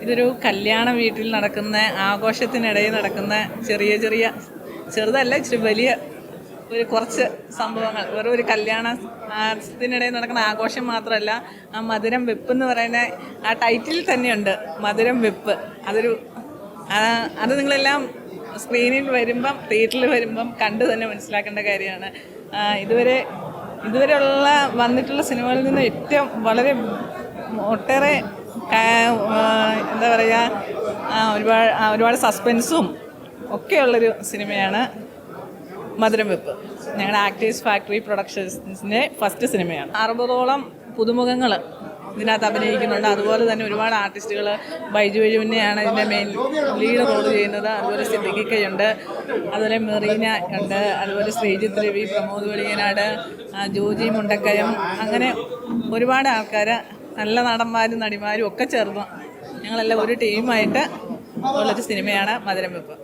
ഇതൊരു കല്യാണ വീട്ടിൽ നടക്കുന്ന ആഘോഷത്തിനിടയിൽ നടക്കുന്ന ചെറുതല്ല ഇച്ചിരി വലിയ കുറച്ച് സംഭവങ്ങൾ. വെറും ഒരു കല്യാണത്തിനിടയിൽ നടക്കുന്ന ആഘോഷം മാത്രമല്ല, ആ മധുരം വെപ്പ് എന്ന് പറയുന്ന ആ ടൈറ്റിൽ തന്നെയുണ്ട്, മധുരം വെപ്പ്. അത് നിങ്ങളെല്ലാം സ്ക്രീനിൽ വരുമ്പം, തിയേറ്ററിൽ വരുമ്പം കണ്ടു തന്നെ മനസ്സിലാക്കേണ്ട കാര്യമാണ്. ഇതുവരെയുള്ള വന്നിട്ടുള്ള സിനിമകളിൽ നിന്ന് ഏറ്റവും വളരെ ഒട്ടേറെ എന്താ പറയുക, ഒരുപാട് സസ്പെൻസും ഒക്കെയുള്ളൊരു സിനിമയാണ് മധുരം വെപ്പ്. ഞങ്ങളുടെ ആക്ടേഴ്സ് ഫാക്ടറി പ്രൊഡക്ഷൻസിൻ്റെ ഫസ്റ്റ് സിനിമയാണ്. 60ഓളം പുതുമുഖങ്ങൾ ഇതിനകത്ത് അഭിനയിക്കുന്നുണ്ട്. അതുപോലെ തന്നെ ഒരുപാട് ആർട്ടിസ്റ്റുകൾ. ബൈജു വൈജുവിനെയാണ് ഇതിൻ്റെ മെയിൻ ലീഡ് റോൾ ചെയ്യുന്നത്. അതുപോലെ സിദ്ദിഖിക്കയുണ്ട്, അതുപോലെ മെറീന ഉണ്ട്, അതുപോലെ ശ്രീജിത്ത് രവി, പ്രമോദ് വെളിയനാട്, ജോജി മുണ്ടക്കയം, അങ്ങനെ ഒരുപാട് ആൾക്കാർ, നല്ല നടന്മാരും നടിമാരും ഒക്കെ ചേർന്ന് ഞങ്ങളെല്ലാം ഒരു ടീമായിട്ട് ഉള്ളൊരു സിനിമയാണ് മധുരം വെപ്പ്.